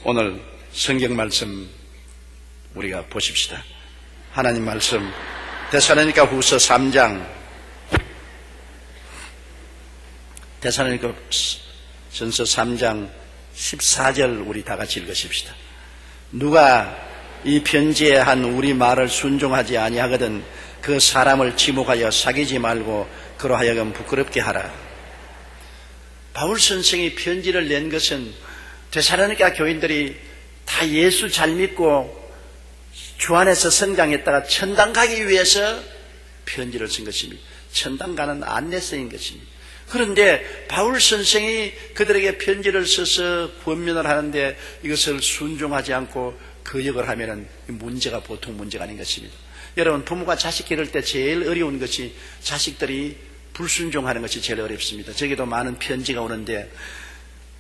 오늘 성경 말씀 우리가 보십시다. 하나님 말씀 데살로니가 후서 3장, 데살로니가 전서 3장 14절 우리 다 같이 읽으십시다. 누가 이 편지에 한 우리 말을 순종하지 아니하거든 그 사람을 지목하여 사귀지 말고 그로 하여금 부끄럽게 하라. 바울 선생이 편지를 낸 것은 데살로니가 교인들이 다 예수 잘 믿고 주 안에서 성장했다가 천당 가기 위해서 편지를 쓴 것입니다. 천당 가는 안내서인 것입니다. 그런데 바울 선생이 그들에게 편지를 써서 권면을 하는데 이것을 순종하지 않고 거역을 하면은 문제가 보통 문제가 아닌 것입니다. 여러분, 부모가 자식 기를 때 제일 어려운 것이 자식들이 불순종하는 것이 제일 어렵습니다. 저기도 많은 편지가 오는데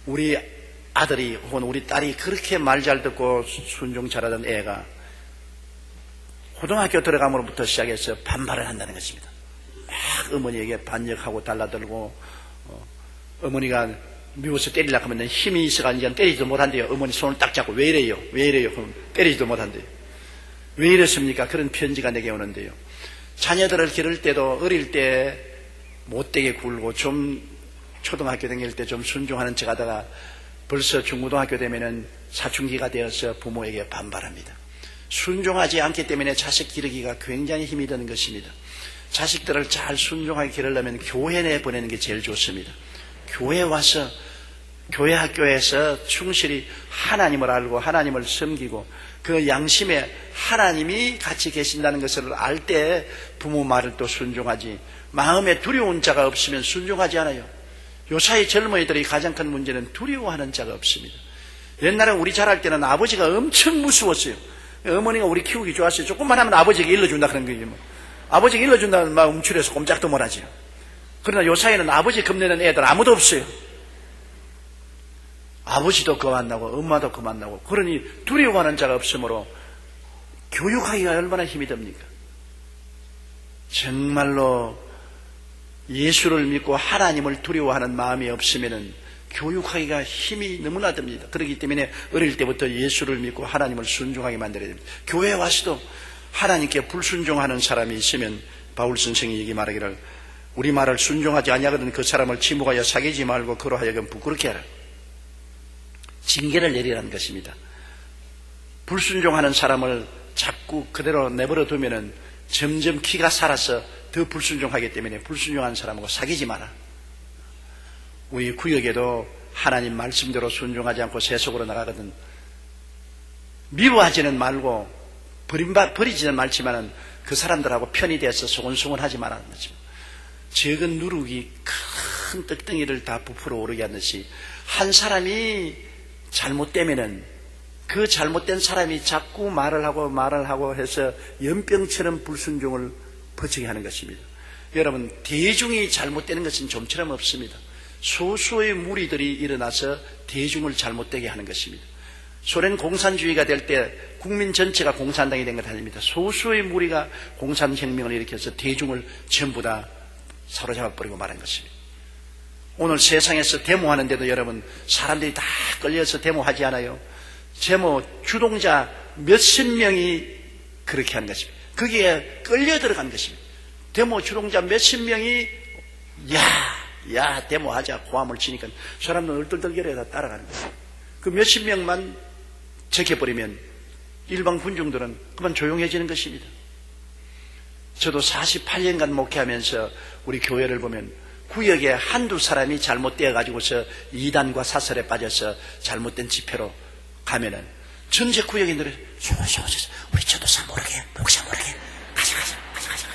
우리 아들이 혹은 우리 딸이 그렇게 말 잘 듣고 순종 잘하던 애가 고등학교 들어감으로부터 시작해서 반발을 한다는 것입니다. 막 어머니에게 반역하고 달라들고 어머니가 미워서 때리려고 하면 힘이 있어가지고 때리지도 못한대요. 어머니 손을 딱 잡고 왜 이래요? 왜 이래요? 그럼 때리지도 못한대요. 왜 이랬습니까? 그런 편지가 내게 오는데요. 자녀들을 기를 때도 어릴 때 못되게 굴고 좀 초등학교 다닐 때 좀 순종하는 척 하다가 벌써 중고등학교 되면은 사춘기가 되어서 부모에게 반발합니다. 순종하지 않기 때문에 자식 기르기가 굉장히 힘이 드는 것입니다. 자식들을 잘 순종하게 기르려면 교회 내에 보내는 게 제일 좋습니다. 교회 와서 교회 학교에서 충실히 하나님을 알고 하나님을 섬기고 그 양심에 하나님이 같이 계신다는 것을 알 때 부모 말을 또 순종하지, 마음에 두려운 자가 없으면 순종하지 않아요. 요사이 젊은이들이 가장 큰 문제는 두려워하는 자가 없습니다. 옛날에 우리 자랄 때는 아버지가 엄청 무서웠어요. 어머니가 우리 키우기 좋았어요. 조금만 하면 아버지에게 일러준다 그런 거예요. 아버지에게 일러준다는 막 움츠려서 꼼짝도 못하죠. 그러나 요사이는 아버지 겁내는 애들 아무도 없어요. 아버지도 겁안나고 엄마도 겁안나고, 그러니 두려워하는 자가 없으므로 교육하기가 얼마나 힘이 듭니까? 정말로 예수를 믿고 하나님을 두려워하는 마음이 없으면 교육하기가 힘이 너무나 듭니다. 그렇기 때문에 어릴 때부터 예수를 믿고 하나님을 순종하게 만들어야 됩니다. 교회에 와서도 하나님께 불순종하는 사람이 있으면 바울 선생이 여기 말하기를 우리 말을 순종하지 아니하거든 그 사람을 지목하여 사귀지 말고 그로 하여금 부끄럽게 하라. 징계를 내리라는 것입니다. 불순종하는 사람을 자꾸 그대로 내버려 두면은 점점 키가 살아서 더 불순종하기 때문에 불순종하는 사람하고 사귀지 마라. 우리 구역에도 하나님 말씀대로 순종하지 않고 세속으로 나가거든 미워하지는 말고 버리지는 말지만은 그 사람들하고 편이 돼서 소곤소곤하지 말라는 거죠. 적은 누룩이 큰 떡덩이를 다 부풀어 오르게 하듯이 한 사람이 잘못되면은 그 잘못된 사람이 자꾸 말을 하고 해서 연병처럼 불순종을 퍼지게 하는 것입니다. 여러분, 대중이 잘못되는 것은 좀처럼 없습니다. 소수의 무리들이 일어나서 대중을 잘못되게 하는 것입니다. 소련 공산주의가 될 때 국민 전체가 공산당이 된 것 아닙니다. 소수의 무리가 공산혁명을 일으켜서 대중을 전부 다 사로잡아버리고 말한 것입니다. 오늘 세상에서 데모하는데도 여러분, 사람들이 다 끌려서 데모하지 않아요. 데모 주동자 몇십 명이 그렇게 하는 것입니다. 거기에 끌려 들어간 것입니다. 데모 주동자 몇십 명이 야 데모하자 고함을 치니까 사람들은 얼떨떨결에 다 따라가는 거예요. 그 몇십 명만 적혀버리면 일반 군중들은 그만 조용해지는 것입니다. 저도 48년간 목회하면서 우리 교회를 보면 구역에 한두 사람이 잘못되어 가지고서 이단과 사설에 빠져서 잘못된 집회로 가면은 전체 구역인들이 우리 전도사 모르게 목사 모르게 가자.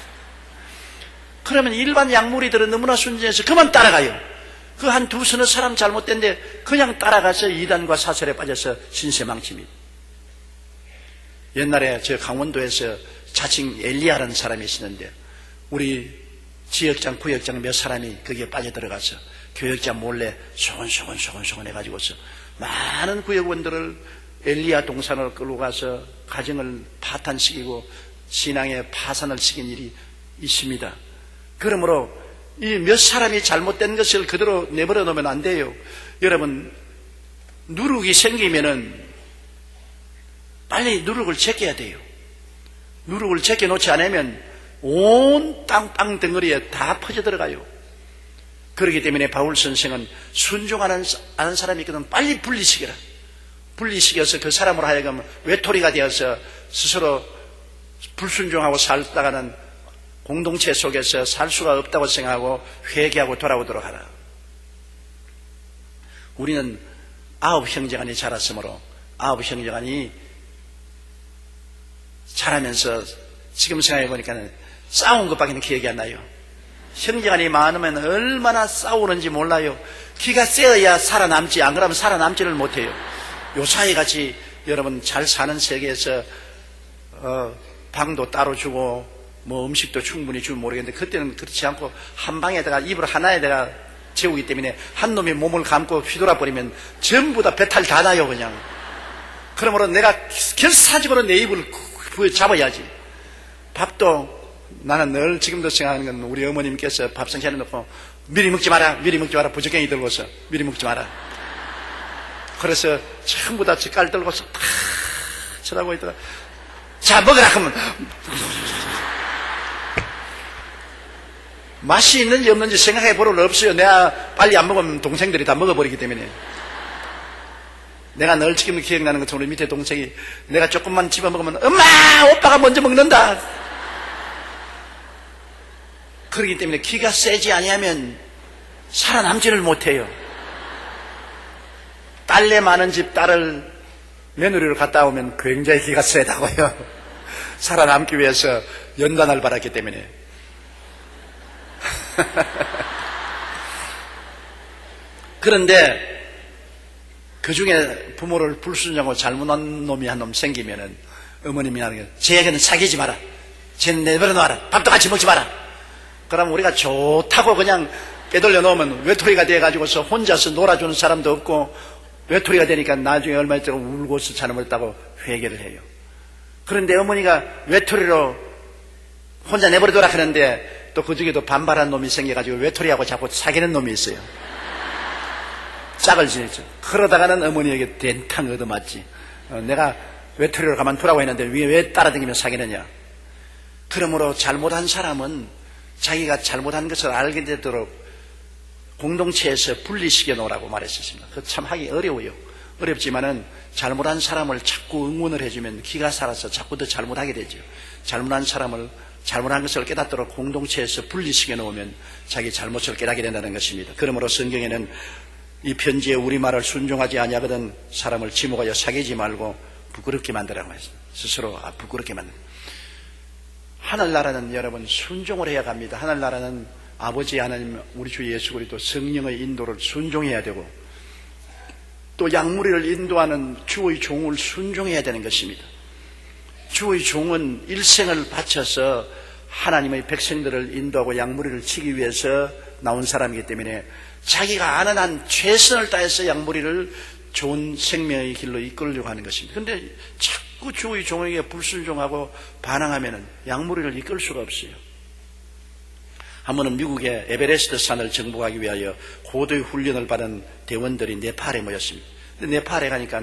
그러면 일반 양무리들은 너무나 순진해서 그만 따라가요. 그 한 두 서너 사람 잘못된데 그냥 따라가서 이단과 사설에 빠져서 신세망칩니다. 옛날에 저 강원도에서 자칭 엘리야라는 사람이 있었는데 우리 지역장 구역장 몇 사람이 거기에 빠져들어가서 교역장 몰래 소곤소곤 해가지고서 많은 구역원들을 엘리야 동산으로 끌고 가서 가정을 파탄시키고 신앙의 파산을 시킨 일이 있습니다. 그러므로 이 몇 사람이 잘못된 것을 그대로 내버려 놓으면 안 돼요. 여러분, 누룩이 생기면은 빨리 누룩을 제껴야 돼요. 누룩을 제껴놓지 않으면 온 땅 덩어리에 다 퍼져 들어가요. 그렇기 때문에 바울 선생은 순종하는 사람이 있거든 빨리 분리시켜라. 분리시켜서 그 사람으로 하여금 외톨이가 되어서 스스로 불순종하고 살다가는 공동체 속에서 살 수가 없다고 생각하고 회개하고 돌아오도록 하라. 우리는 9 형제간이 자랐으므로 9 형제간이 자라면서 지금 생각해 보니까는 싸운 것밖에 기억이 안 나요. 형제간이 많으면 얼마나 싸우는지 몰라요. 기가 세어야 살아남지, 안 그러면 살아남지를 못해요. 요사이 같이 여러분 잘 사는 세계에서 방도 따로 주고 뭐 음식도 충분히 주면 모르겠는데 그때는 그렇지 않고 한 방에다가 이불 하나에다가 재우기 때문에 한 놈이 몸을 감고 휘돌아버리면 전부 다 배탈 다 나요 그냥. 그러므로 내가 결사적으로 내 입을 잡아야지. 밥도 나는 늘 지금도 생각하는 건 우리 어머님께서 밥상 차려놓고 미리 먹지 마라 부적갱이 들고서 미리 먹지 마라. 그래서 전부 다 젓갈 들고서 다 쳐다보고 있다가 자 먹으라 하면 맛이 있는지 없는지 생각해 볼 일 없어요. 내가 빨리 안 먹으면 동생들이 다 먹어버리기 때문에. 내가 늘 지금 기억나는 것처럼 우리 밑에 동생이 내가 조금만 집어먹으면 엄마 오빠가 먼저 먹는다. 그렇기 때문에 기가 세지 아니하면 살아남지를 못해요. 딸내 많은 집 딸을 며느리로 갔다 오면 굉장히 기가 세다고요. 살아남기 위해서 연단을 받았기 때문에. 그런데 그 중에 부모를 불순종하고 잘못한 놈이 한 놈 생기면은 어머님이 하는 게 쟤에게는 사귀지 마라. 쟤는 내버려 놔라. 밥도 같이 먹지 마라. 그럼 우리가 좋다고 그냥 빼돌려 놓으면 외톨이가 돼가지고서 혼자서 놀아주는 사람도 없고 외톨이가 되니까 나중에 얼마 있다가 울고서 잘못했다고 회개를 해요. 그런데 어머니가 외톨이로 혼자 내버려둬라 하는데 또 그 중에도 반발한 놈이 생겨가지고 외톨이하고 자꾸 사귀는 놈이 있어요. 짝을 지냈죠. 그러다가는 어머니에게 된탕 얻어맞지. 내가 외톨이로 가만두라고 했는데 왜 따라다니며 사귀느냐. 그러므로 잘못한 사람은 자기가 잘못한 것을 알게 되도록 공동체에서 분리시켜 놓으라고 말했었습니다. 그거 참 하기 어려워요. 어렵지만은 잘못한 사람을 자꾸 응원을 해주면 기가 살아서 자꾸 더 잘못하게 되죠. 잘못한 것을 깨닫도록 공동체에서 분리시켜 놓으면 자기 잘못을 깨닫게 된다는 것입니다. 그러므로 성경에는 이 편지에 우리말을 순종하지 아니하거든 사람을 지목하여 사귀지 말고 부끄럽게 만들라고 했습니다. 스스로 부끄럽게 만든다. 하늘나라는 여러분 순종을 해야 갑니다. 하늘나라는 아버지 하나님 우리 주 예수 그리스도 성령의 인도를 순종해야 되고 또 양무리를 인도하는 주의 종을 순종해야 되는 것입니다. 주의 종은 일생을 바쳐서 하나님의 백성들을 인도하고 양무리를 치기 위해서 나온 사람이기 때문에 자기가 아는 한 최선을 다해서 양무리를 좋은 생명의 길로 이끌려고 하는 것입니다. 그런데 자꾸 주의 종에게 불순종하고 반항하면 양무리를 이끌 수가 없어요. 한 번은 미국의 에베레스트 산을 정복하기 위하여 고도의 훈련을 받은 대원들이 네팔에 모였습니다. 근데 네팔에 가니까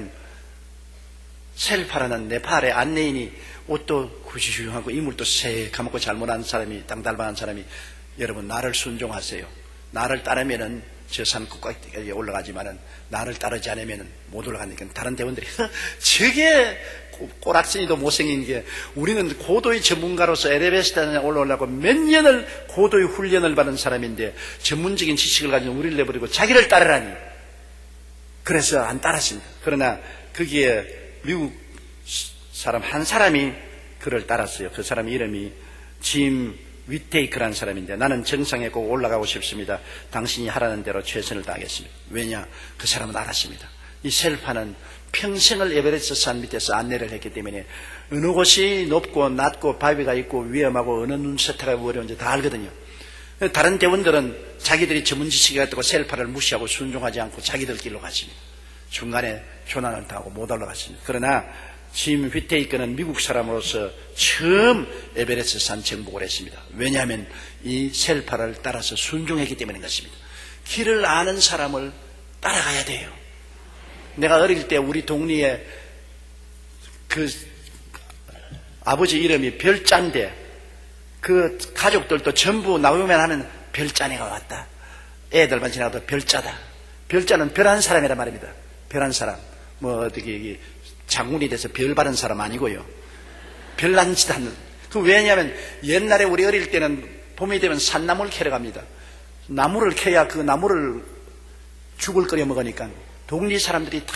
셀파라는 네팔의 안내인이 옷도 구시구시하고 이물도 새까맣고 잘못한 사람이 땅달방한 사람이 여러분 나를 순종하세요. 나를 따르면은 저 산 꼭대기에 올라가지만은 나를 따르지 않으면은 못 올라가니까 다른 대원들이 저게 꼬락지니도 못생긴 게 우리는 고도의 전문가로서 에베레스트에 올라오려고 몇 년을 고도의 훈련을 받은 사람인데 전문적인 지식을 가지고 우리를 내버리고 자기를 따르라니. 그래서 안 따랐습니다. 그러나 거기에 미국 사람 한 사람이 그를 따랐어요. 그 사람 이름이 짐 위테이크라는 사람인데 나는 정상에 꼭 올라가고 싶습니다. 당신이 하라는 대로 최선을 다하겠습니다. 왜냐? 그 사람은 알았습니다. 이 셀파는 평생을 에베레스트 산 밑에서 안내를 했기 때문에 어느 곳이 높고 낮고 바위가 있고 위험하고 어느 눈세타가 어려운지 다 알거든요. 다른 대원들은 자기들이 전문 지식이 갖고 셀파를 무시하고 순종하지 않고 자기들 길로 갔습니다. 중간에 조난을 당하고 못 올라갔습니다. 그러나 짐 휘테이크는 미국 사람으로서 처음 에베레스트 산 정복을 했습니다. 왜냐하면 이 셀파를 따라서 순종했기 때문인 것입니다. 길을 아는 사람을 따라가야 돼요. 내가 어릴 때 우리 동리에 그 아버지 이름이 별자인데 그 가족들도 전부 나오면 하면 별자네가 왔다. 애들만 지나가도 별자다. 별자는 별한 사람이란 말입니다. 별한 사람. 뭐 어떻게 장군이 돼서 별 바른 사람 아니고요. 별난 짓 하는. 그 왜냐하면 옛날에 우리 어릴 때는 봄이 되면 산나물 캐러 갑니다. 나무를 캐야 그 나무를 죽을 끓여 먹으니까 동리 사람들이 다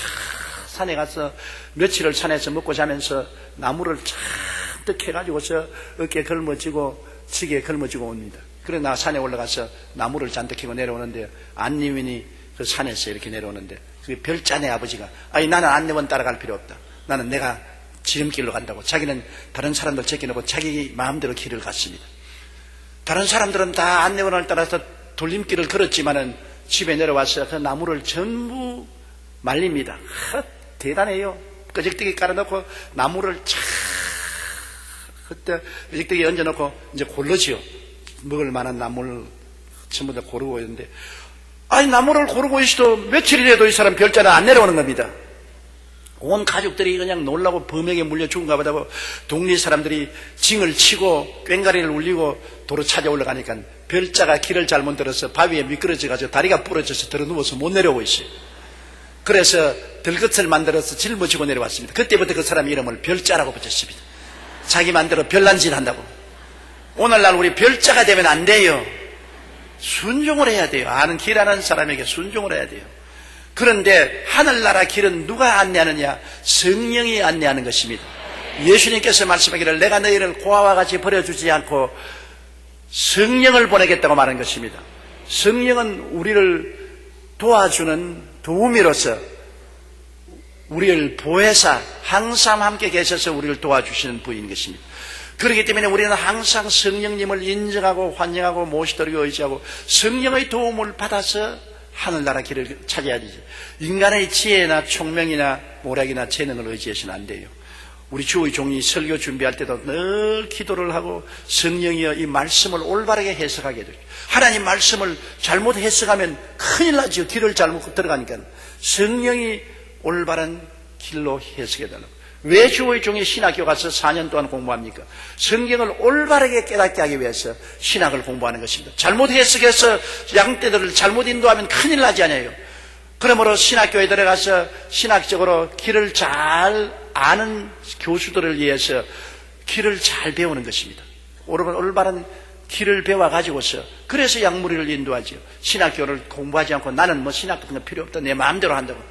산에 가서 며칠을 산에서 먹고 자면서 나무를 잔뜩 캐가지고서 어깨에 걸머지고 지게에 걸머지고 옵니다. 그래 나 산에 올라가서 나무를 잔뜩 캐고 내려오는데 안내원이 그 산에서 이렇게 내려오는데 그 별자네 아버지가 아니 나는 안내원 따라갈 필요 없다. 나는 내가 지름길로 간다고. 자기는 다른 사람들 제껴놓고 자기 마음대로 길을 갔습니다. 다른 사람들은 다 안내원을 따라서 돌림길을 걸었지만은 집에 내려와서 그 나무를 전부 말립니다. 대단해요. 끄적대기 깔아놓고 나무를 쫙 그때 끄적대기 얹어놓고 이제 고르지요. 먹을 만한 나무를 전부 다 고르고 있는데 아니 나무를 고르고 있어도 며칠이라도 이 사람 별자는 안 내려오는 겁니다. 온 가족들이 그냥 놀라고 범에게 물려 죽은가 보다고 동네 사람들이 징을 치고 꽹가리를 울리고 도로 찾아 올라가니까 별자가 길을 잘못 들어서 바위에 미끄러져가지고 다리가 부러져서 들어 누워서 못 내려오고 있어요. 그래서 들것을 만들어서 짊어지고 내려왔습니다. 그때부터 그 사람 이름을 별자라고 붙였습니다. 자기 맘대로 별난 짓 한다고. 오늘날 우리 별자가 되면 안 돼요. 순종을 해야 돼요. 아는 길 아는 사람에게 순종을 해야 돼요. 그런데 하늘나라 길은 누가 안내하느냐? 성령이 안내하는 것입니다. 예수님께서 말씀하기를 내가 너희를 고아와 같이 버려주지 않고 성령을 보내겠다고 말한 것입니다. 성령은 우리를 도와주는 도우미로서 우리를 보혜사 항상 함께 계셔서 우리를 도와주시는 분인 것입니다. 그렇기 때문에 우리는 항상 성령님을 인정하고 환영하고 모시도록 의지하고 성령의 도움을 받아서 하늘나라 길을 찾아야지. 인간의 지혜나 총명이나 모략이나 재능을 의지해서는 안 돼요. 우리 주의 종이 설교 준비할 때도 늘 기도를 하고 성령이여 이 말씀을 올바르게 해석하게 돼요. 하나님 말씀을 잘못 해석하면 큰일 나죠. 길을 잘못 들어가니까. 성령이 올바른 길로 해석해달라고. 왜 주의 종이 신학교 가서 4년 동안 공부합니까? 성경을 올바르게 깨닫게 하기 위해서 신학을 공부하는 것입니다. 잘못 해석해서 양떼들을 잘못 인도하면 큰일 나지 않아요. 그러므로 신학교에 들어가서 신학적으로 길을 잘 아는 교수들을 위해서 길을 잘 배우는 것입니다. 올바른 길을 배워가지고서 그래서 양무리를 인도하죠. 신학교를 공부하지 않고 나는 뭐 신학 같은 거 필요 없다 내 마음대로 한다고.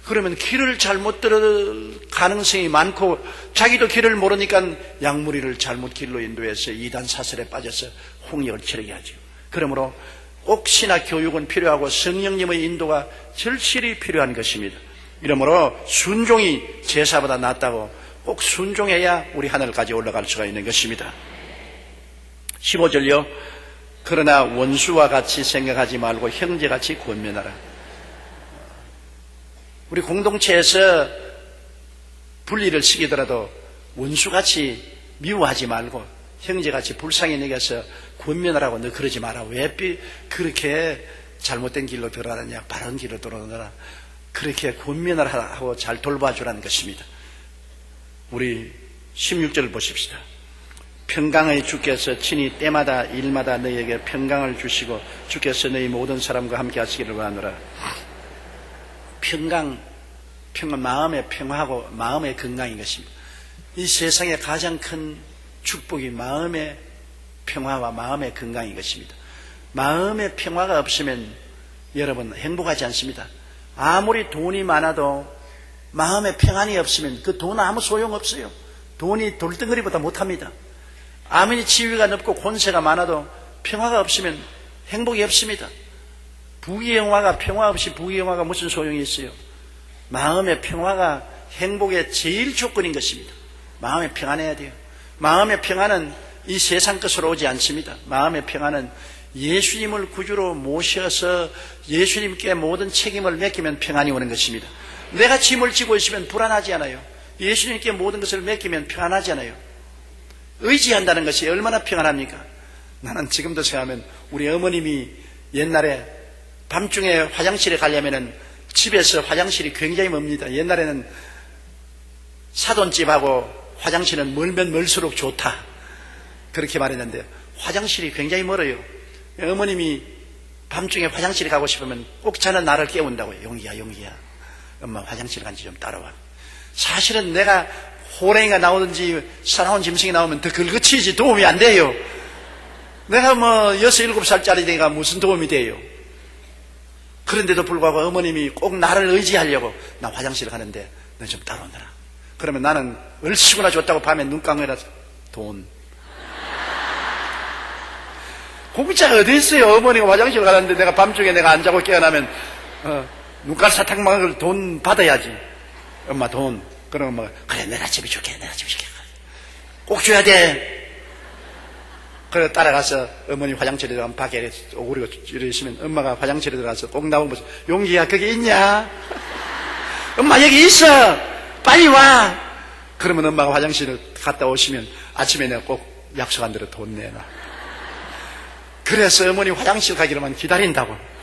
그러면 길을 잘못 들을 가능성이 많고 자기도 길을 모르니까 양무리를 잘못 길로 인도해서 이단 사설에 빠져서 홍역을 치르게 하죠. 그러므로 꼭 신학 교육은 필요하고 성령님의 인도가 절실히 필요한 것입니다. 이러므로 순종이 제사보다 낫다고 꼭 순종해야 우리 하늘까지 올라갈 수가 있는 것입니다. 15절요. 그러나 원수와 같이 생각하지 말고 형제같이 권면하라. 우리 공동체에서 분리를 시키더라도 원수같이 미워하지 말고 형제같이 불쌍히 여겨서 권면하라고. 너 그러지 마라. 왜 그렇게 잘못된 길로 들어가느냐. 바른 길로 들어가느라. 그렇게 권면을 하고 잘 돌봐주라는 것입니다. 우리 16절 보십시다. 평강의 주께서 친히 때마다 일마다 너희에게 평강을 주시고 주께서 너희 모든 사람과 함께 하시기를 원하노라. 평강, 마음의 평화하고 마음의 건강인 것입니다. 이 세상에 가장 큰 축복이 마음의 평화와 마음의 건강인 것입니다. 마음의 평화가 없으면 여러분 행복하지 않습니다. 아무리 돈이 많아도 마음의 평안이 없으면 그 돈 아무 소용없어요. 돈이 돌덩어리보다 못합니다. 아무리 지위가 높고 권세가 많아도 평화가 없으면 행복이 없습니다. 부귀영화가 평화 없이 부귀영화가 무슨 소용이 있어요? 마음의 평화가 행복의 제일 조건인 것입니다. 마음의 평안해야 돼요. 마음의 평안은 이 세상 것으로 오지 않습니다. 마음의 평안은 예수님을 구주로 모셔서 예수님께 모든 책임을 맡기면 평안이 오는 것입니다. 내가 짐을 지고 있으면 불안하지 않아요. 예수님께 모든 것을 맡기면 평안하지 않아요. 의지한다는 것이 얼마나 평안합니까? 나는 지금도 생각하면 우리 어머님이 옛날에 밤중에 화장실에 가려면은 집에서 화장실이 굉장히 멉니다. 옛날에는 사돈집하고 화장실은 멀면 멀수록 좋다. 그렇게 말했는데 화장실이 굉장히 멀어요. 어머님이 밤중에 화장실에 가고 싶으면 꼭 저는 나를 깨운다고요. 용기야, 용기야. 엄마 화장실 간지 좀 따라와. 사실은 내가 호랭이가 나오든지 사나운 짐승이 나오면 더 긁어치지 도움이 안 돼요. 내가 뭐 6, 7살짜리 내가 무슨 도움이 돼요. 그런데도 불구하고 어머님이 꼭 나를 의지하려고 나 화장실 가는데 너 좀 따라오너라. 그러면 나는 얼씨구나 줬다고 밤에 눈 감으라 돈. 공짜가 어디 있어요. 어머니가 화장실 가는데 내가 밤중에 내가 안 자고 깨어나면 눈깔 사탕 먹을 돈 받아야지. 엄마 돈. 그러면 뭐 그래 내가 집에 줄게 내가 집에 줄게. 꼭 줘야 돼. 그래 따라가서 어머니 화장실에 들어가면 밖에 오그리고 이러시면 엄마가 화장실에 들어가서 꼭 나오면 용기야 거기 있냐? 엄마 여기 있어. 빨리 와. 그러면 엄마가 화장실에 갔다 오시면 아침에 내가 꼭 약속한 대로 돈 내놔. 그래서 어머니 화장실 가기로만 기다린다고.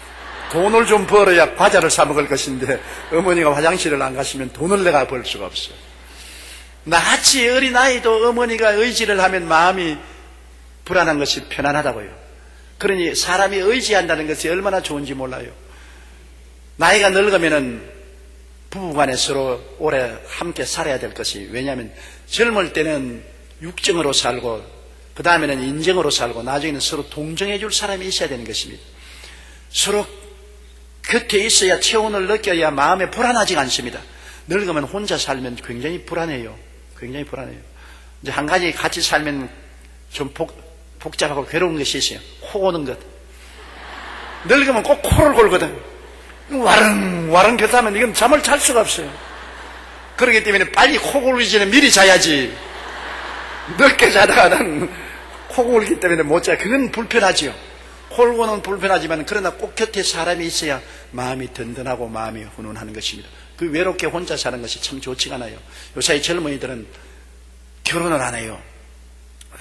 돈을 좀 벌어야 과자를 사 먹을 것인데 어머니가 화장실을 안 가시면 돈을 내가 벌 수가 없어. 나같이 어린아이도 어머니가 의지를 하면 마음이 불안한 것이 편안하다고요. 그러니 사람이 의지한다는 것이 얼마나 좋은지 몰라요. 나이가 늙으면은 부부간에 서로 오래 함께 살아야 될 것이, 왜냐하면 젊을 때는 육정으로 살고 그 다음에는 인정으로 살고 나중에는 서로 동정해 줄 사람이 있어야 되는 것입니다. 서로 곁에 있어야 체온을 느껴야 마음에 불안하지가 않습니다. 늙으면 혼자 살면 굉장히 불안해요. 굉장히 불안해요. 이제 한 가지 같이 살면 좀 복잡하고 괴로운 것이 있어요. 코 고는 것. 늙으면 꼭 코를 골거든. 와릉와릉 곁하면 이건 잠을 잘 수가 없어요. 그렇기 때문에 빨리 코 골기 전에 미리 자야지. 늦게 자다가는 코 골기 때문에 못 자. 그건 불편하지요. 콜고는 불편하지만 그러나 꼭 곁에 사람이 있어야 마음이 든든하고 마음이 훈훈하는 것입니다. 그 외롭게 혼자 사는 것이 참 좋지가 않아요. 요새 젊은이들은 결혼을 안 해요.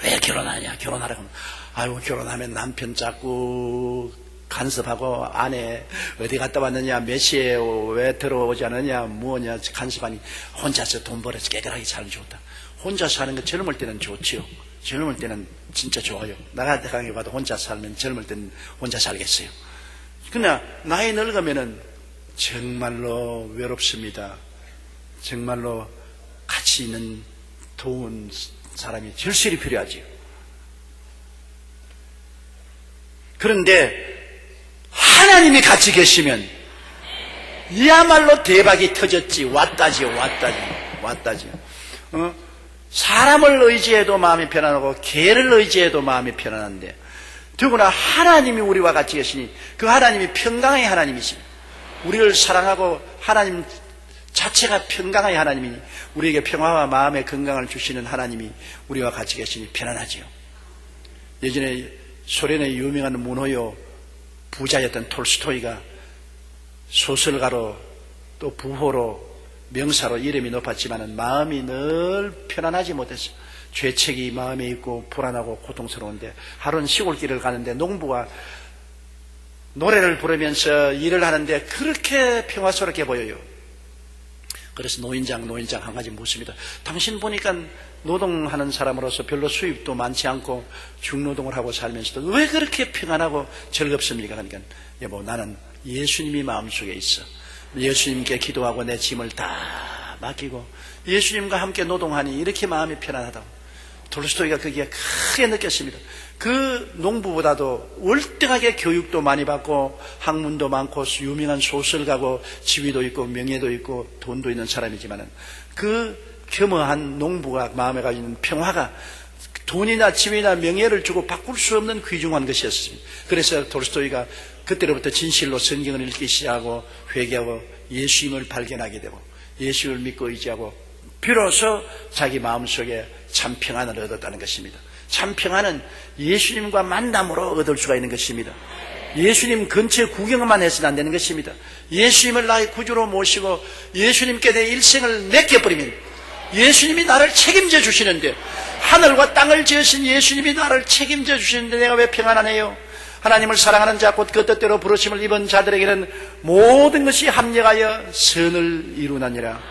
왜 결혼하냐? 결혼하라고 하면 아이고 결혼하면 남편 자꾸 간섭하고 아내 어디 갔다 왔느냐, 몇 시에 왜 들어오지 않느냐, 뭐냐 간섭하니 혼자서 돈 벌어서 깨끗하게 살면 좋다. 혼자 사는 거 젊을 때는 좋지요. 젊을 때는 진짜 좋아요. 나 같은 경우에 봐도 혼자 살면 젊을 때는 혼자 살겠어요. 그러나 나이 늙으면은 정말로 외롭습니다. 정말로 같이 있는 도운 사람이 절실히 필요하지요. 그런데 하나님이 같이 계시면 이야말로 대박이 터졌지. 왔다지. 사람을 의지해도 마음이 편안하고 개를 의지해도 마음이 편안한데 더구나 하나님이 우리와 같이 계시니 그 하나님이 평강의 하나님이십니다. 우리를 사랑하고 하나님 자체가 평강의 하나님이니 우리에게 평화와 마음의 건강을 주시는 하나님이 우리와 같이 계시니 편안하지요. 예전에 소련의 유명한 문호요 부자였던 톨스토이가 소설가로 또 부호로 명사로 이름이 높았지만 마음이 늘 편안하지 못했어요. 죄책이 마음에 있고 불안하고 고통스러운데 하루는 시골길을 가는데 농부가 노래를 부르면서 일을 하는데 그렇게 평화스럽게 보여요. 그래서 노인장 한 가지 묻습니다. 당신 보니까 노동하는 사람으로서 별로 수입도 많지 않고 중노동을 하고 살면서도 왜 그렇게 평안하고 즐겁습니까? 그러니까 여보 나는 예수님이 마음속에 있어. 예수님께 기도하고 내 짐을 다 맡기고 예수님과 함께 노동하니 이렇게 마음이 편안하다고. 톨스토이가 거기에 크게 느꼈습니다. 그 농부보다도 월등하게 교육도 많이 받고 학문도 많고 유명한 소설가고 지위도 있고 명예도 있고 돈도 있는 사람이지만 그 겸허한 농부가 마음에 가지고 있는 평화가 돈이나 지위나 명예를 주고 바꿀 수 없는 귀중한 것이었습니다. 그래서 톨스토이가 그때로부터 진실로 성경을 읽기 시작하고 회개하고 예수님을 발견하게 되고 예수를 믿고 의지하고 비로소 자기 마음속에 참 평안을 얻었다는 것입니다. 참 평안은 예수님과 만남으로 얻을 수가 있는 것입니다. 예수님 근처 구경만 해서는 안 되는 것입니다. 예수님을 나의 구주로 모시고 예수님께 내 일생을 맡겨버리면 예수님이 나를 책임져 주시는데, 하늘과 땅을 지으신 예수님이 나를 책임져 주시는데 내가 왜 평안하네요? 하나님을 사랑하는 자 곧 그 뜻대로 부르심을 입은 자들에게는 모든 것이 합력하여 선을 이루나니라.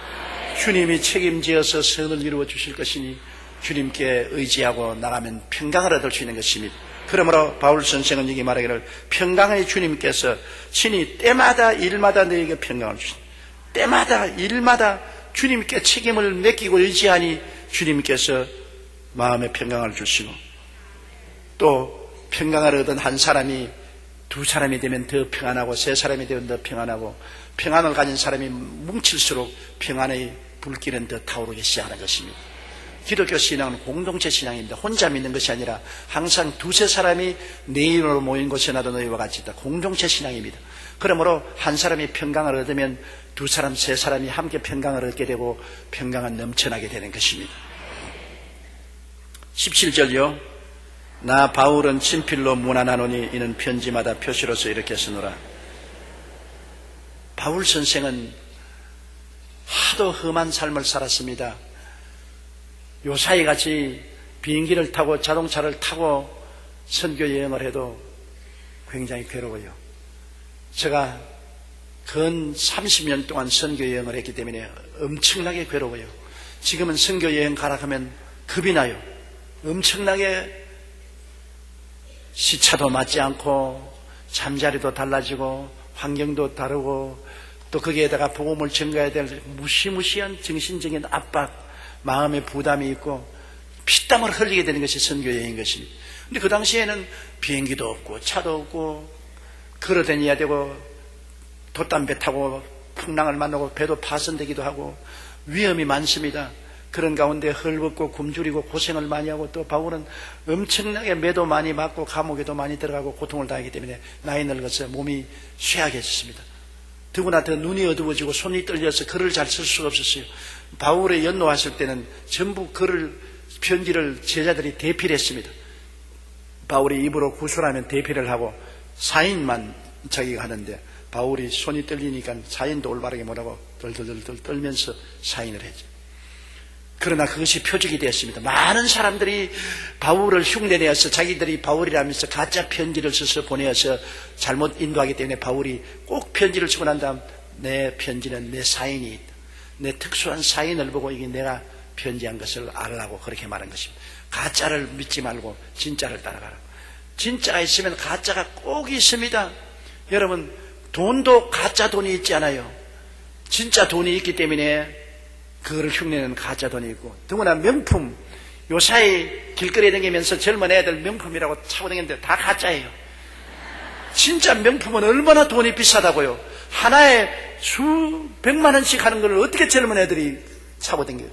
주님이 책임지어서 선을 이루어 주실 것이니 주님께 의지하고 나가면 평강을 얻을 수 있는 것입니다. 그러므로 바울 선생은 여기 말하기를 평강의 주님께서 친히 때마다 일마다 너에게 평강을 주신다. 때마다 일마다 주님께 책임을 맡기고 의지하니 주님께서 마음의 평강을 주시고, 또 평강을 얻은 한 사람이 두 사람이 되면 더 평안하고 세 사람이 되면 더 평안하고, 평안을 가진 사람이 뭉칠수록 평안의 불길은 더 타오르기 시작하는 것입니다. 기독교 신앙은 공동체 신앙입니다. 혼자 믿는 것이 아니라 항상 두세 사람이 내 이름으로 모인 곳에 나도 너희와 같이 있다. 공동체 신앙입니다. 그러므로 한 사람이 평강을 얻으면 두 사람, 세 사람이 함께 평강을 얻게 되고 평강은 넘쳐나게 되는 것입니다. 17절요. 나 바울은 친필로 문안하노니 이는 편지마다 표시로서 이렇게 쓰노라. 바울 선생은 하도 험한 삶을 살았습니다. 요사이 같이 비행기를 타고 자동차를 타고 선교 여행을 해도 굉장히 괴로워요. 제가 근 30년 동안 선교 여행을 했기 때문에 엄청나게 괴로워요. 지금은 선교 여행 가라 하면 겁이 나요. 엄청나게 시차도 맞지 않고 잠자리도 달라지고 환경도 다르고 또 거기에다가 복음을 전가해야 될 무시무시한 정신적인 압박, 마음의 부담이 있고 피땀을 흘리게 되는 것이 선교여행인 것입니다. 근데 그 당시에는 비행기도 없고 차도 없고 걸어 다녀야 되고 돛담배 타고 풍랑을 만나고 배도 파손되기도 하고 위험이 많습니다. 그런 가운데 헐벗고 굶주리고 고생을 많이 하고, 또 바울은 엄청나게 매도 많이 맞고 감옥에도 많이 들어가고 고통을 당하기 때문에 나이 늙어서 몸이 쇠약해졌습니다. 더구나 더 눈이 어두워지고 손이 떨려서 글을 잘 쓸 수가 없었어요. 바울의 연로하실 때는 전부 편지를 제자들이 대필 했습니다. 바울이 입으로 구술하면 대필을 하고 사인만 자기가 하는데, 바울이 손이 떨리니까 사인도 올바르게 못하고 덜덜덜 떨면서 사인을 했죠. 그러나 그것이 표적이 되었습니다. 많은 사람들이 바울을 흉내내어서 자기들이 바울이라면서 가짜 편지를 써서 보내어서 잘못 인도하기 때문에 바울이 꼭 편지를 쓰고 난 다음 내 편지는 내 사인이 있다. 내 특수한 사인을 보고 이게 내가 편지한 것을 알라고 그렇게 말한 것입니다. 가짜를 믿지 말고 진짜를 따라가라. 진짜가 있으면 가짜가 꼭 있습니다. 여러분, 돈도 가짜 돈이 있지 않아요. 진짜 돈이 있기 때문에 그거를 흉내내는 가짜 돈이 있고, 더구나 명품, 요사이 길거리에 다니면서 젊은 애들 명품이라고 차고 다니는데 다 가짜예요. 진짜 명품은 얼마나 돈이 비싸다고요. 하나에 수백만 원씩 하는 걸 어떻게 젊은 애들이 차고 다녀요.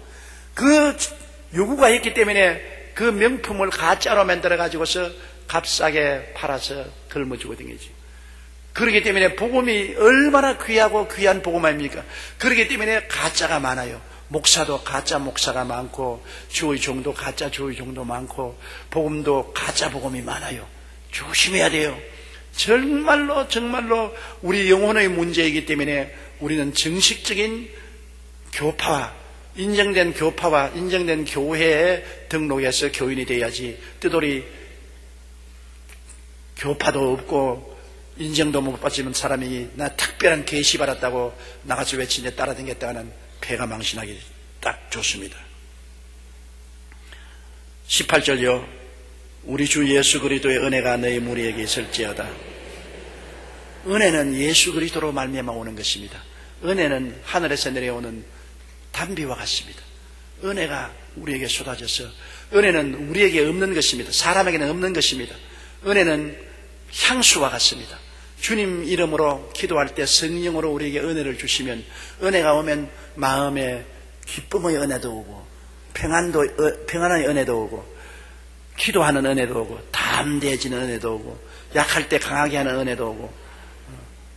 그 요구가 있기 때문에 그 명품을 가짜로 만들어 가지고서 값싸게 팔아서 걸머쥐고 다니지. 그렇기 때문에 복음이 얼마나 귀하고 귀한 복음 아닙니까? 그렇기 때문에 가짜가 많아요. 목사도 가짜 목사가 많고, 주의 종도 가짜 주의 종도 많고, 복음도 가짜 복음이 많아요. 조심해야 돼요. 정말로 우리 영혼의 문제이기 때문에 우리는 정식적인 교파와 인정된 교회에 등록해서 교인이 돼야지, 뜨돌이 교파도 없고 인정도 못 받지만 사람이 나 특별한 계시 받았다고 나가서 외치는데 따라다녔다가는 배가 망신하기 딱 좋습니다. 18절요. 우리 주 예수 그리스도의 은혜가 너희 무리에게 있을지어다. 은혜는 예수 그리스도로 말미암아 오는 것입니다. 은혜는 하늘에서 내려오는 단비와 같습니다. 은혜가 우리에게 쏟아져서, 은혜는 우리에게 없는 것입니다. 사람에게는 없는 것입니다. 은혜는 향수와 같습니다. 주님 이름으로 기도할 때 성령으로 우리에게 은혜를 주시면, 은혜가 오면 마음에 기쁨의 은혜도 오고 평안의 은혜도 오고 기도하는 은혜도 오고 담대해지는 은혜도 오고 약할 때 강하게 하는 은혜도 오고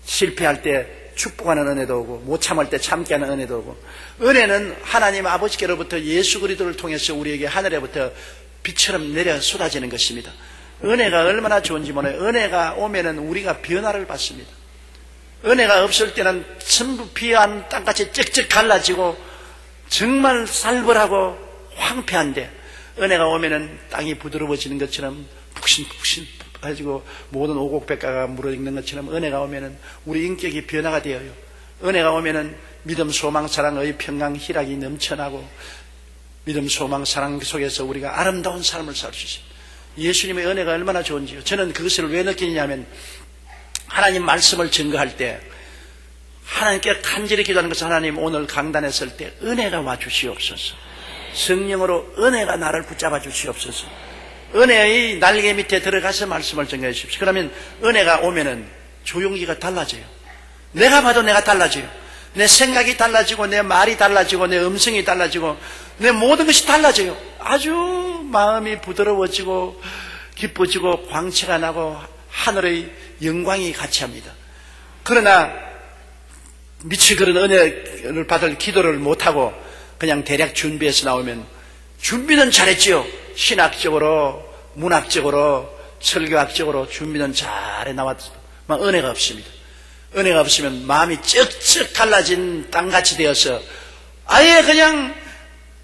실패할 때 축복하는 은혜도 오고 못 참을 때 참게 하는 은혜도 오고, 은혜는 하나님 아버지께로부터 예수 그리스도를 통해서 우리에게 하늘에부터 빛처럼 내려 쏟아지는 것입니다. 은혜가 얼마나 좋은지 몰라요. 은혜가 오면은 우리가 변화를 받습니다. 은혜가 없을 때는 전부 비한 땅같이 쩍쩍 갈라지고 정말 살벌하고 황폐한데, 은혜가 오면은 땅이 부드러워지는 것처럼 푹신푹신 가지고 모든 오곡백과가 무너지는 것처럼, 은혜가 오면은 우리 인격이 변화가 되어요. 은혜가 오면은 믿음, 소망, 사랑의 평강, 희락이 넘쳐나고 믿음, 소망, 사랑 속에서 우리가 아름다운 삶을 살 수 있습니다. 예수님의 은혜가 얼마나 좋은지요. 저는 그것을 왜 느끼냐면 하나님 말씀을 증거할 때 하나님께 간절히 기도하는 것은 하나님 오늘 강단에 설 때 은혜가 와 주시옵소서. 성령으로 은혜가 나를 붙잡아 주시옵소서. 은혜의 날개 밑에 들어가서 말씀을 증거해 주십시오. 그러면 은혜가 오면은 조용기가 달라져요. 내가 봐도 내가 달라져요. 내 생각이 달라지고 내 말이 달라지고 내 음성이 달라지고 내 모든 것이 달라져요. 아주 마음이 부드러워지고 기뻐지고 광채가 나고 하늘의 영광이 같이 합니다. 그러나 미처 그런 은혜를 받을 기도를 못하고 그냥 대략 준비해서 나오면 준비는 잘했지요. 신학적으로 문학적으로 설교학적으로 준비는 잘해 나왔지만 은혜가 없습니다. 은혜가 없으면 마음이 쩍쩍 갈라진 땅같이 되어서 아예 그냥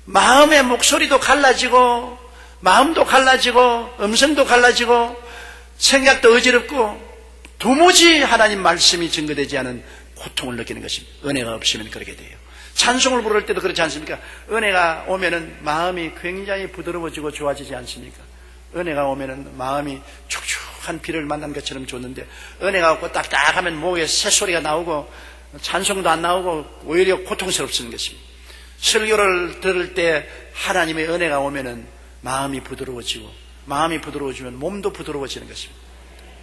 마음의 목소리도 갈라지고 마음도 갈라지고 음성도 갈라지고 생각도 어지럽고 도무지 하나님 말씀이 증거되지 않은 고통을 느끼는 것입니다. 은혜가 없으면 그렇게 돼요. 찬송을 부를 때도 그렇지 않습니까? 은혜가 오면은 마음이 굉장히 부드러워지고 좋아지지 않습니까? 은혜가 오면은 마음이 촉촉한 비를 만난 것처럼 좋는데 은혜가 없고 딱딱하면 목에 새소리가 나오고 찬송도 안 나오고 오히려 고통스럽는 것입니다. 설교를 들을 때 하나님의 은혜가 오면은 마음이 부드러워지고 마음이 부드러워지면 몸도 부드러워지는 것입니다.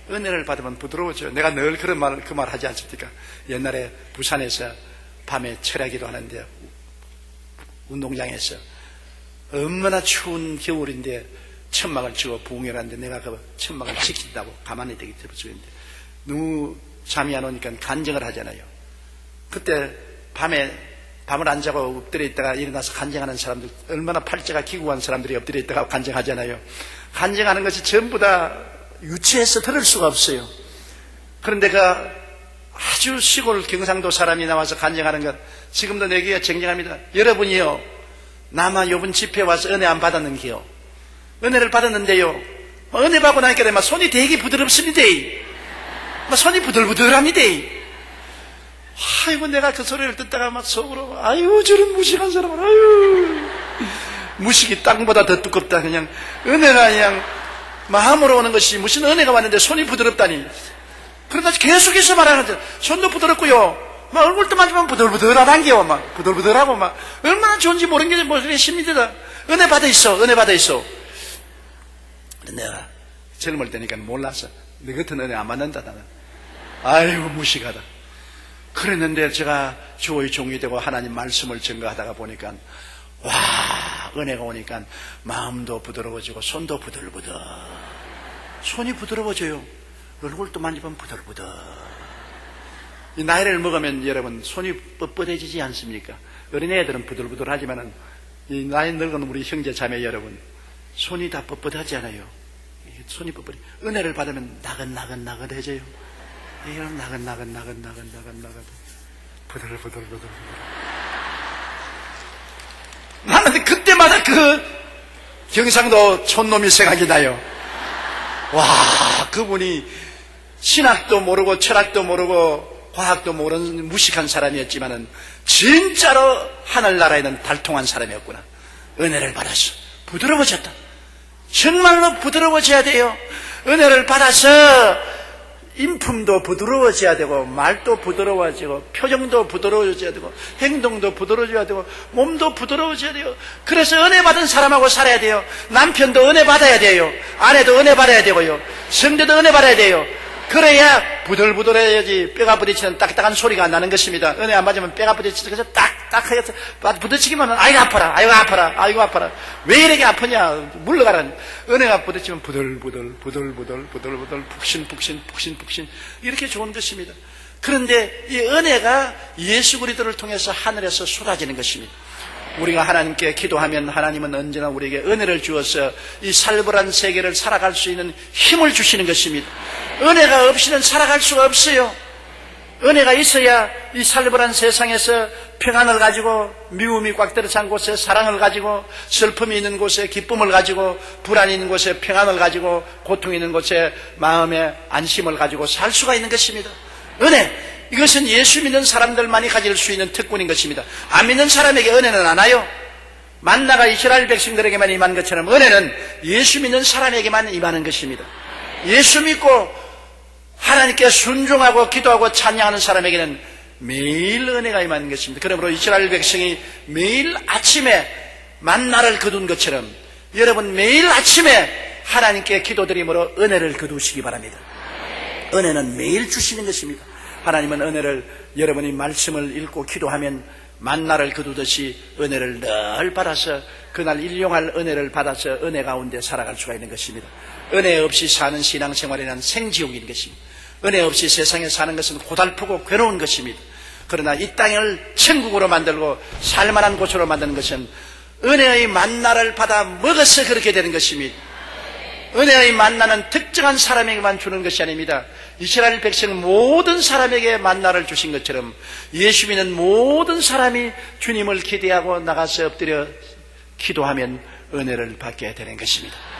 은혜를 받으면 부드러워져요. 내가 늘 그런 그 말 하지 않습니까? 옛날에 부산에서 밤에 철야기도 하는데 운동장에서 얼마나 추운 겨울인데 천막을 치고 부흥회를 하는데 내가 그 천막을 지킨다고 가만히 되게 들어주는데 너무 잠이 안 오니까 간증을 하잖아요. 그때 밤을 안 자고 엎드려 있다가 일어나서 간증하는 사람들, 얼마나 팔자가 기구한 사람들이 엎드려 있다가 간증하잖아요. 간증하는 것이 전부 다 유치해서 들을 수가 없어요. 그런데 그 아주 시골 경상도 사람이 나와서 간증하는 것 지금도 내게 정정합니다. 여러분이요, 나만 요번 집회 와서 은혜 안 받았는게요. 은혜를 받았는데요, 은혜 받고 나니까 막 손이 되게 부드럽습니다. 막 손이 부들부들합니다. 아이고, 내가 그 소리를 듣다가 막 속으로 아유, 저런 무식한 사람을, 아유, 무식이 땅보다 더 두껍다. 그냥 은혜가 그냥 마음으로 오는 것이 무슨 은혜가 왔는데 손이 부드럽다니. 그러다 계속해서 말하는데 손도 부드럽고요, 막 얼굴도 만지면 부들부들하단게요. 막 부들부들하고 막 얼마나 좋은지 모르는 게 모르게 심리다. 은혜 받아 있어, 은혜 받아 있어. 내가 젊을 때니까 몰라서 너 같은 은혜 안 받는다 나는. 아이고 무식하다. 그랬는데 제가 주의 종이 되고 하나님 말씀을 증거하다가 보니까 와, 은혜가 오니까 마음도 부드러워지고 손도 부들부들. 손이 부드러워져요. 얼굴도 만지면 부들부들. 이 나이를 먹으면 여러분 손이 뻣뻣해지지 않습니까? 어린애들은 부들부들하지만은 이 나이 늙은 우리 형제 자매 여러분 손이 다 뻣뻣하지 않아요. 손이 뻣뻣해. 은혜를 받으면 나긋나긋나긋해져요. 이런 나긋나긋나긋나긋나긋나긋 부들부들부들. 나는 그때마다 그 경상도 촌놈이 생각이 나요. 와, 그분이 신학도 모르고 철학도 모르고 과학도 모르는 무식한 사람이었지만은 진짜로 하늘나라에는 달통한 사람이었구나. 은혜를 받았어. 부드러워졌다. 정말로 부드러워져야 돼요. 은혜를 받아서 인품도 부드러워져야 되고 말도 부드러워지고 표정도 부드러워져야 되고 행동도 부드러워져야 되고 몸도 부드러워져야 돼요. 그래서 은혜 받은 사람하고 살아야 돼요. 남편도 은혜 받아야 돼요. 아내도 은혜 받아야 되고요. 성도도 은혜 받아야 돼요. 그래야 부들부들해야지 뼈가 부딪히는 딱딱한 소리가 나는 것입니다. 은혜 안 받으면 뼈가 부딪히서 그래서 딱딱하게 부딪히기만 하면 아이고 아파라, 아이고 아파라, 아이고 아파라. 왜 이렇게 아프냐? 물러가라. 은혜가 부딪히면 부들부들 푹신 이렇게 좋은 것입니다. 그런데 이 은혜가 예수 그리스도를 통해서 하늘에서 쏟아지는 것입니다. 우리가 하나님께 기도하면 하나님은 언제나 우리에게 은혜를 주어서 이 살벌한 세계를 살아갈 수 있는 힘을 주시는 것입니다. 은혜가 없이는 살아갈 수가 없어요. 은혜가 있어야 이 살벌한 세상에서 평안을 가지고 미움이 꽉 들어찬 곳에 사랑을 가지고 슬픔이 있는 곳에 기쁨을 가지고 불안이 있는 곳에 평안을 가지고 고통이 있는 곳에 마음의 안심을 가지고 살 수가 있는 것입니다. 은혜, 이것은 예수 믿는 사람들만이 가질 수 있는 특권인 것입니다. 안 믿는 사람에게 은혜는 안 와요. 만나가 이스라엘 백성들에게만 임한 것처럼 은혜는 예수 믿는 사람에게만 임하는 것입니다. 예수 믿고 하나님께 순종하고 기도하고 찬양하는 사람에게는 매일 은혜가 임하는 것입니다. 그러므로 이스라엘 백성이 매일 아침에 만나를 거둔 것처럼 여러분 매일 아침에 하나님께 기도드림으로 은혜를 거두시기 바랍니다. 은혜는 매일 주시는 것입니다. 하나님은 은혜를 여러분이 말씀을 읽고 기도하면 만나를 거두듯이 은혜를 늘 받아서 그날 일용할 은혜를 받아서 은혜 가운데 살아갈 수가 있는 것입니다. 은혜 없이 사는 신앙생활이란 생지옥인 것입니다. 은혜 없이 세상에 사는 것은 고달프고 괴로운 것입니다. 그러나 이 땅을 천국으로 만들고 살만한 곳으로 만드는 것은 은혜의 만나를 받아 먹어서 그렇게 되는 것입니다. 은혜의 만나는 특정한 사람에게만 주는 것이 아닙니다. 이스라엘 백성 모든 사람에게 만나를 주신 것처럼 예수 믿는 모든 사람이 주님을 기대하고 나가서 엎드려 기도하면 은혜를 받게 되는 것입니다.